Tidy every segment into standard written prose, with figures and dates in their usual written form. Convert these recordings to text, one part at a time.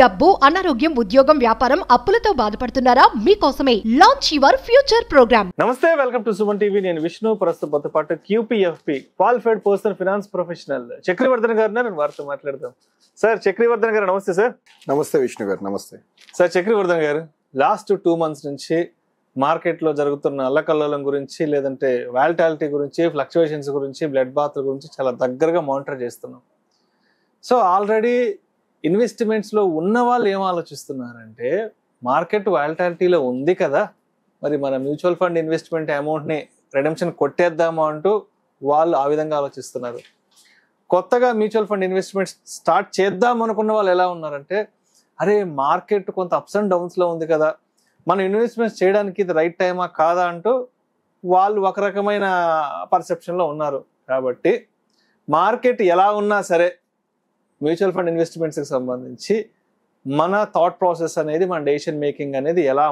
డబ్బు, అనారోగ్యం, ఉద్యోగం, వ్యాపారం, అప్పులతో బాధపడుతున్నారా? మీకోసమే లాంచ్ యువర్ ఫ్యూచర్ ప్రోగ్రామ్. నమస్తే, వెల్కమ్ టు సుమన్ టీవీ. నేను విష్ణు. ప్రస్తుతం పాటు QPFP qualified personal finance professional Chakravardhan గారు నేను వారితో మాట్లాడదాం. సార్ చక్రవర్ధన్ గారు నమస్తే. సార్ నమస్తే విష్ణు గారు. నమస్తే సార్. చక్రవర్ధన్ గారు, లాస్ట్ 2 months నుంచి మార్కెట్లో జరుగుతున్న అల్లకల్లోలం గురించి, లేదంటే వాలటాలిటీ గురించి, ఫ్లక్చువేషన్స్ గురించి, బ్లడ్ బాత్ గురించి చాలా దగ్గరగా మానిటర్ చేస్తున్నాం. సో ఆల్రెడీ ఇన్వెస్ట్మెంట్స్లో ఉన్న వాళ్ళు ఏం ఆలోచిస్తున్నారంటే, మార్కెట్ వాలటాలిటీలో ఉంది కదా, మరి మన మ్యూచువల్ ఫండ్ ఇన్వెస్ట్మెంట్ అమౌంట్ని రెడెంప్షన్ కొట్టేద్దామా అంటూ వాళ్ళు ఆ విధంగా ఆలోచిస్తున్నారు. కొత్తగా మ్యూచువల్ ఫండ్ ఇన్వెస్ట్మెంట్ స్టార్ట్ చేద్దాం అనుకున్న వాళ్ళు ఎలా ఉన్నారంటే, అరే మార్కెట్ కొంత అప్స్ అండ్ డౌన్స్లో ఉంది కదా, మనం ఇన్వెస్ట్మెంట్స్ చేయడానికి ఇది రైట్ టైమా కాదా అంటూ వాళ్ళు ఒక రకమైన పర్సెప్షన్లో ఉన్నారు. కాబట్టి మార్కెట్ ఎలా ఉన్నా సరే మ్యూచువల్ ఫండ్ ఇన్వెస్ట్మెంట్స్కి సంబంధించి మన థాట్ ప్రాసెస్ అనేది, మన డెసిషన్ మేకింగ్ అనేది ఎలా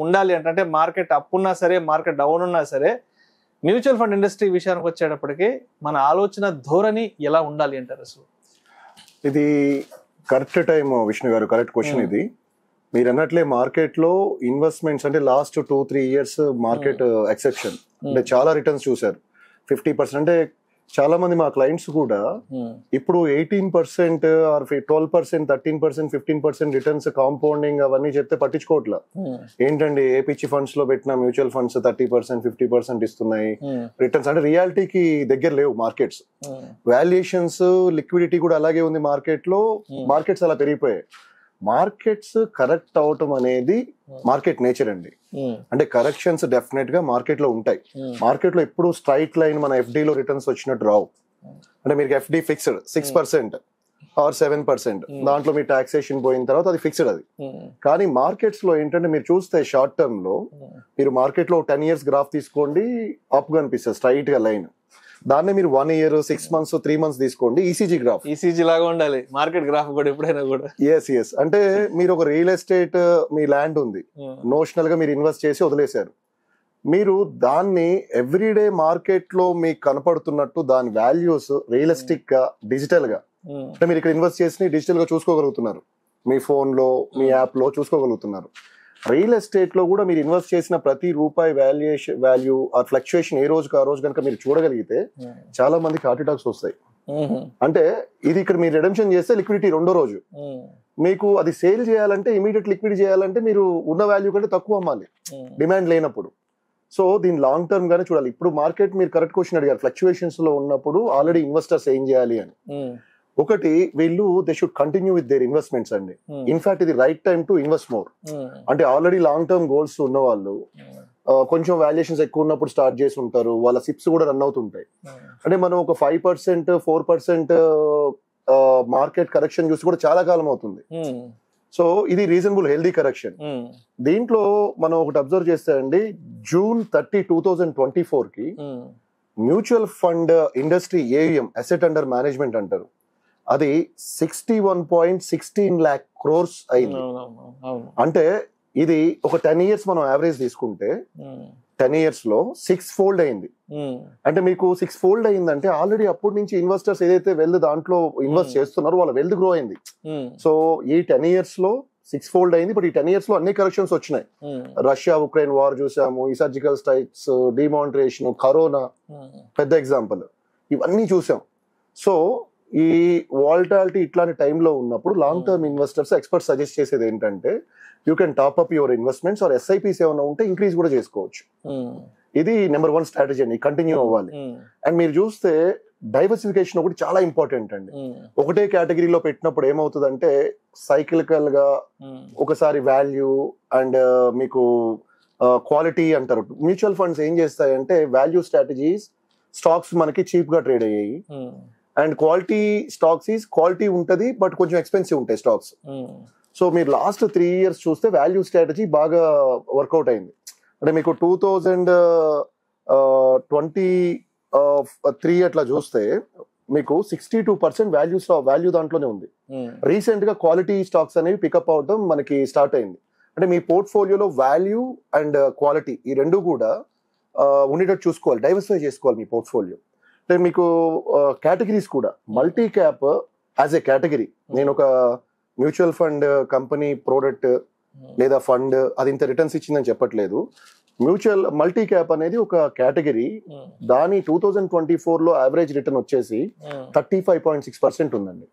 ఉండాలి అంటే మార్కెట్ అప్ ఉన్నా సరే, మార్కెట్ డౌన్ ఉన్నా సరే, మ్యూచువల్ ఫండ్ ఇండస్ట్రీ విషయానికి వచ్చేటప్పటికి మన ఆలోచన ధోరణి ఎలా ఉండాలి అంటారు? అసలు ఇది కరెక్ట్ టైం విష్ణు గారు, కరెక్ట్ క్వశ్చన్. ఇది మీరు అన్నట్లే మార్కెట్లో ఇన్వెస్ట్మెంట్స్ అంటే లాస్ట్ 2-3 years మార్కెట్ ఎక్సెప్షన్. అంటే చాలా రిటర్న్స్ చూసారు. 50%. అంటే చాలా మంది మా క్లయింట్స్ కూడా ఇప్పుడు 18% ఆర్ 12%, 13%, 15% రిటర్న్స్ కాంపౌండింగ్ అవన్నీ చెప్తే పట్టించుకోవట్లా. ఏంటండి ఏ పిచ్చి ఫండ్స్ లో పెట్టిన మ్యూచువల్ ఫండ్స్ 30%, 50% ఇస్తున్నాయి రిటర్న్స్ అంటే రియాలిటీకి దగ్గర లేవు మార్కెట్స్. వాల్యుయేషన్స్, లిక్విడిటీ కూడా అలాగే ఉంది మార్కెట్ లో. మార్కెట్స్ అలా పెరిగిపోయాయి. మార్కెట్స్ కరెక్ట్ అవటం అనేది మార్కెట్ నేచర్ అండి. అంటే కరెక్షన్స్ డెఫినెట్ గా మార్కెట్ లో ఉంటాయి. మార్కెట్ లో ఎప్పుడు స్ట్రైట్ లైన్ మన ఎఫ్డీలో రిటర్న్స్ వచ్చినట్టు రావు. అంటే మీరు ఎఫ్డీ ఫిక్స్డ్ 6% ఆర్ 7%, దాంట్లో మీ టాక్సేషన్ పోయిన తర్వాత అది ఫిక్స్డ్ అది. కానీ మార్కెట్స్ లో ఏంటంటే మీరు చూస్తే షార్ట్ టర్మ్ లో మీరు మార్కెట్ లో 10 years గ్రాఫ్ తీసుకోండి, అప్ గా అనిపిస్తుంది స్ట్రైట్ గా లైన్. దాన్నే మీరు 1 year, 6 months, 3 months తీసుకోండి, ఈసీజీ గ్రాఫ్. ఈసీజీ లాగా ఉండాలి మార్కెట్ గ్రాఫ్ కూడా ఎప్పుడైనా కూడా. ఎస్. అంటే మీరు ఒక రియల్ ఎస్టేట్, మీ ల్యాండ్ ఉంది, నోషనల్ గా మీరు ఇన్వెస్ట్ చేసి వదిలేశారు. మీరు దాన్ని ఎవ్రీడే మార్కెట్ లో మీకు కనపడుతున్నట్టు దాని వాల్యూస్ రియలిస్టిక్ గా, డిజిటల్ గా, అంటే మీరు ఇక్కడ ఇన్వెస్ట్ చేసి డిజిటల్ గా చూసుకోగలుగుతున్నారు. మీ ఫోన్ లో, మీ యాప్ లో చూసుకోగలుగుతున్నారు. రియల్ ఎస్టేట్ లో కూడా మీరు ఇన్వెస్ట్ చేసిన ప్రతి రూపాయి వాల్యూ ఆ ఫ్లక్చుయేషన్ ఏ రోజుకి ఆ రోజు కనుక మీరు చూడగలిగితే చాలా మందికి హార్ట్ అటాక్స్ వస్తాయి. అంటే ఇది ఇక్కడ మీరు రిడెంప్షన్ చేస్తే లిక్విడిటీ రెండో రోజు, మీకు అది సేల్ చేయాలంటే ఇమీడియట్ లిక్విడ్ చేయాలంటే మీరు ఉన్న వాల్యూ కంటే తక్కువ అమ్మాలి డిమాండ్ లేనప్పుడు. సో దీని లాంగ్ టర్మ్ గానే చూడాలి. ఇప్పుడు మార్కెట్ మీరు కరెక్ట్ క్వశ్చన్ అడిగారు, ఫ్లక్చుయేషన్స్ లో ఉన్నప్పుడు ఆల్రెడీ ఇన్వెస్టర్స్ ఏం చేయాలి అని. ఒకటి, వీళ్ళు they should continue with their investments అండి. ఇన్ఫాక్ట్ ఇది right time to invest more. అంటే ఆల్రెడీ లాంగ్ టర్మ్ గోల్స్ ఉన్న వాళ్ళు కొంచెం వాల్యుయేషన్స్ ఎక్కువ ఉన్నప్పుడు స్టార్ట్ చేసి ఉంటారు, వాళ్ళ సిప్స్ కూడా రన్ అవుతుంటాయి. అంటే మనం ఒక 5%, 4% మార్కెట్ కరెక్షన్ చూసి కూడా చాలా కాలం అవుతుంది. సో ఇది రీజనబుల్ హెల్దీ కరెక్షన్. దీంట్లో మనం ఒకటి అబ్జర్వ్ చేస్తే అండి, June 30, 2024 కి mutual fund industry AUM, asset under management అంటారు, అది 61.16 lakh crores అయింది. అంటే ఇది ఒక 10 years మనం యావరేజ్ తీసుకుంటే 10 years లో 6-fold అయింది. అంటే మీకు 6-fold అయిందంటే ఆల్రెడీ అప్పటి నుంచి ఇన్వెస్టర్స్ ఏదైతే దాంట్లో ఇన్వెస్ట్ చేస్తున్నారో వాళ్ళ వెల్త్ గ్రో అయింది. సో ఈ 10 years లో 6-fold అయింది. బట్ ఈ 10 years లో అన్ని కరెక్షన్స్ వచ్చినాయి. రష్యా ఉక్రెయిన్ వార్ చూసాము, ఈ సర్జికల్ స్ట్రైక్స్, డిమానిటరేషన్, కరోనా పెద్ద ఎగ్జాంపుల్, ఇవన్నీ చూసాం. సో ఈ వాలటాలిటీ ఇట్లాంటి టైంలో ఉన్నప్పుడు long term investors, experts suggest చేసేది ఏంటంటే, you can top up your investments or SIPs ఏమైనా ఉంటే ఇంక్రీజ్ కూడా చేసుకోవచ్చు. ఇది నెంబర్ 1 స్ట్రాటజీ అండి, కంటిన్యూ అవ్వాలి. అండ్ మీరు చూస్తే డైవర్సిఫికేషన్ ఒకటి చాలా ఇంపార్టెంట్ అండి. ఒకటే కేటగిరీలో పెట్టినప్పుడు ఏమవుతుందంటే సైక్లికల్ గా ఒకసారి వాల్యూ అండ్ మీకు క్వాలిటీ అంటారు. మ్యూచువల్ ఫండ్స్ ఏం చేస్తాయంటే వాల్యూ స్ట్రాటజీస్, స్టాక్స్ మనకి చీప్ గా ట్రేడ్ అయ్యాయి. అండ్ క్వాలిటీ స్టాక్స్ క్వాలిటీ ఉంటుంది బట్ కొంచెం ఎక్స్పెన్సివ్ ఉంటాయి స్టాక్స్. సో మీరు లాస్ట్ 3 years చూస్తే వాల్యూ స్ట్రాటజీ బాగా వర్కౌట్ అయింది. అంటే మీకు 2023 అట్లా చూస్తే మీకు 62% వాల్యూ దాంట్లోనే ఉంది. రీసెంట్ గా క్వాలిటీ స్టాక్స్ అనేవి పికప్ అవడం మనకి స్టార్ట్ అయింది. అంటే మీ పోర్ట్ఫోలియోలో వాల్యూ అండ్ క్వాలిటీ ఈ రెండు కూడా ఉండేటట్టు చూసుకోవాలి, డైవర్సిఫై చేసుకోవాలి మీ పోర్ట్ఫోలియో. అంటే మీకు కేటగిరీస్ కూడా multi cap as a category, నేను ఒక మ్యూచువల్ ఫండ్ కంపెనీ ప్రోడక్ట్ లేదా ఫండ్ అది ఇంత రిటర్న్స్ ఇచ్చిందని చెప్పట్లేదు. మ్యూచువల్ మల్టీ క్యాప్ అనేది ఒక కేటగిరీ. దాని 2024 లో యావరేజ్ రిటర్న్ వచ్చేసి 35.6% ఉందండి.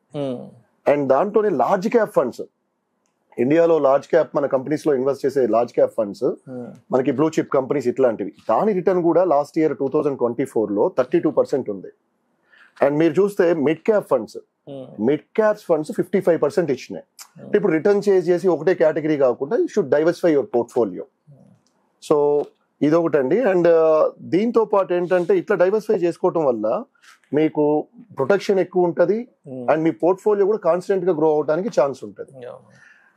అండ్ దాంట్లోనే లార్జ్ క్యాప్ ఫండ్స్, ఇండియాలో లార్జ్ క్యాప్ మన కంపెనీస్ లో ఇన్వెస్ట్ చేసే లార్జ్ క్యాప్ ఫండ్స్, మనకి బ్లూ చిప్ కంపెనీస్ ఇట్లాంటివి, దాని రిటర్న్ కూడా లాస్ట్ ఇయర్ 2024 లో 32% ఉంది. అండ్ మీరు చూస్తే మిడ్ క్యాప్ ఫండ్స్ 55% ఇచ్చినాయి. ఇప్పుడు రిటర్న్ చేసి ఒకటే కేటగిరీ కాకుండా you should diversify your portfolio. So ఇదొకటండి. అండ్ దీంతో పాటు ఏంటంటే ఇట్లా డైవర్సిఫై చేసుకోవటం వల్ల మీకు ప్రొటెక్షన్ ఎక్కువ ఉంటుంది అండ్ మీ పోర్ట్ఫోలియో కూడా కాన్స్టెంట్ గా గ్రో అవడానికి ఛాన్స్ ఉంటుంది.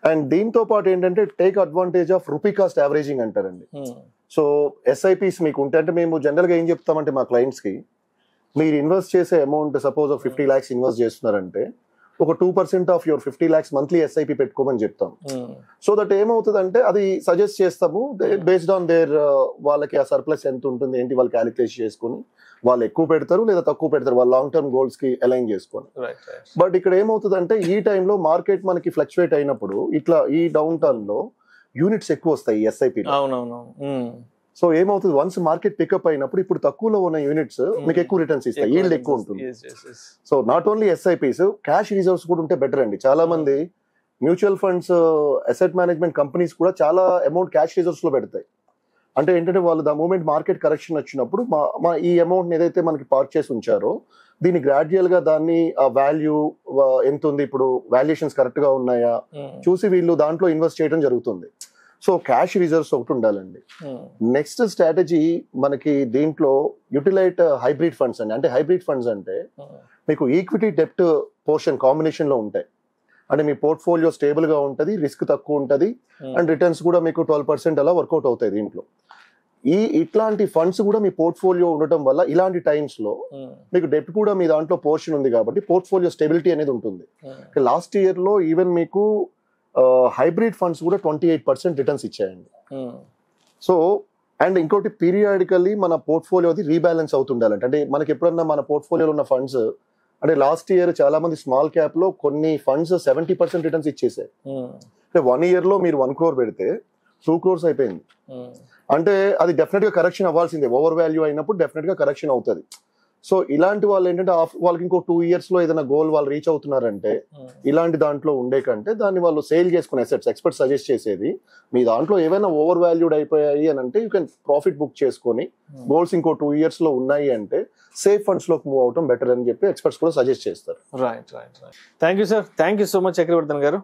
అండ్ దీంతో పాటు ఏంటంటే take advantage of rupee cost averaging అంటారండి. సో ఎస్ఐపిస్ మీకు ఉంటే, అంటే మేము జనరల్ గా ఏం చెప్తామంటే మా క్లయింట్స్ కి, మీరు ఇన్వెస్ట్ చేసే అమౌంట్ సపోజ్ 50 lakhs ఇన్వెస్ట్ చేస్తున్నారంటే ఒక 2% of your 50 lakhs monthly SIP పెట్టుకోమని చెప్తాం. సో దట్ ఏమవుతుందంటే అది సజెస్ట్ చేస్తాము బేస్డ్ ఆన్ దేర్, వాళ్ళకి ఆ సర్ప్లస్ ఎంత ఉంటుంది ఏంటి వాళ్ళు క్యాలిక్యులేట్ చేసుకుని వాళ్ళు ఎక్కువ పెడతారు లేదా తక్కువ పెడతారు వాళ్ళ లాంగ్ టర్మ్ గోల్స్ కి అలైన్ చేసుకొని. బట్ ఇక్కడ ఏమవుతుందంటే ఈ టైంలో మార్కెట్ మనకి ఫ్లక్చువేట్ అయినప్పుడు ఇట్లా ఈ డౌన్ టర్న్ లో యూనిట్స్ ఎక్కువ వస్తాయి ఎస్ఐపి. సో ఏమవుతుంది, వన్స్ మార్కెట్ పికప్ అయినప్పుడు ఇప్పుడు తక్కువలో ఉన్న యూనిట్స్ మీకు ఎక్కువ రిటర్న్స్ ఇస్తాయి, ఈల్డ్ ఎక్కువ ఉంటుంది. So not only SIPs, cash reserves కూడా ఉంటే బెటర్ అండి. చాలా మంది mutual funds, asset management companies కూడా చాలా అమౌంట్ క్యాష్ రిజర్వ్స్ లో పెడతాయి. అంటే ఏంటంటే వాళ్ళు ద మూమెంట్ మార్కెట్ కరెక్షన్ వచ్చినప్పుడు మా ఈ అమౌంట్ ఏదైతే మనకి పార్క్ చేసి ఉంచారో దీన్ని గ్రాడ్యువల్ గా దాన్ని ఆ వాల్యూ ఎంత ఉంది, ఇప్పుడు వాల్యుయేషన్స్ కరెక్ట్ గా ఉన్నాయా చూసి వీళ్ళు దాంట్లో ఇన్వెస్ట్ చేయడం జరుగుతుంది. సో క్యాష్ రిజర్వ్స్ ఒకటి ఉండాలండి. నెక్స్ట్ స్ట్రాటజీ మనకి దీంట్లో యూటిలైట్ హైబ్రిడ్ ఫండ్స్ అండి. అంటే హైబ్రిడ్ ఫండ్స్ అంటే మీకు ఈక్విటీ డెప్ట్ పోర్షన్ కాంబినేషన్ లో ఉంటాయి. అంటే మీ పోర్ట్ఫోలియో స్టేబుల్ గా ఉంటుంది, రిస్క్ తక్కువ ఉంటుంది అండ్ రిటర్న్స్ కూడా మీకు 12% అలా వర్కౌట్ అవుతాయి దీంట్లో. ఇట్లాంటి ఫండ్స్ కూడా మీ పోర్ట్ఫోలియో ఉండటం వల్ల ఇలాంటి టైమ్స్ లో మీకు డెప్ట్ కూడా మీ దాంట్లో పోర్షన్ ఉంది కాబట్టి పోర్ట్ఫోలియో స్టెబిలిటీ అనేది ఉంటుంది. లాస్ట్ ఇయర్ లో ఈవెన్ మీకు హైబ్రిడ్ ఫండ్స్ కూడా 28% రిటర్న్స్ ఇచ్చాయండి. సో అండ్ ఇంకోటి పీరియాడికల్లీ మన పోర్ట్ఫోలియో అది రీబ్యాలెన్స్ అవుతుండాలంటే, అంటే మనకి ఎప్పుడన్నా మన పోర్ట్ఫోలియోలో ఉన్న ఫండ్స్, అంటే లాస్ట్ ఇయర్ చాలా మంది స్మాల్ క్యాప్ లో కొన్ని ఫండ్స్ 70% రిటర్న్స్ ఇచ్చేసాయి. అంటే 1 year లో మీరు 1 crore పెడితే 2 crores అయిపోయింది. అంటే అది డెఫినెట్ గా కరెక్షన్ అవ్వాల్సిందే, ఓవర్ వాల్యూ అయినప్పుడు డెఫినెట్ గా కరెక్షన్ అవుతుంది. సో ఇలాంటి వాళ్ళు ఏంటంటే వాళ్ళకి ఇంకో 2 years లో ఏదైనా గోల్ వాళ్ళు రీచ్ అవుతున్నారంటే ఇలాంటి దాంట్లో ఉండే కంటే దాన్ని వాళ్ళు సేల్ చేసుకునే అసెట్స్, ఎక్స్పర్ట్ సజెస్ట్ చేసేది మీ దాంట్లో ఏవైనా ఓవర్ వాల్యూడ్ అయిపోయాయి అని అంటే యూ కెన్ ప్రాఫిట్ బుక్ చేసుకొని గోల్స్ ఇంకో 2 years లో ఉన్నాయి అంటే సేఫ్ ఫండ్స్ లోకి మూవ్ అవటం బెటర్ అని చెప్పి ఎక్స్పర్ట్స్ కూడా సజెస్ట్ చేస్తారు. Right. Thank you sir, thank you so much Chakravardhan గారు.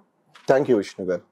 థ్యాంక్ యూ విష్ణు గారు.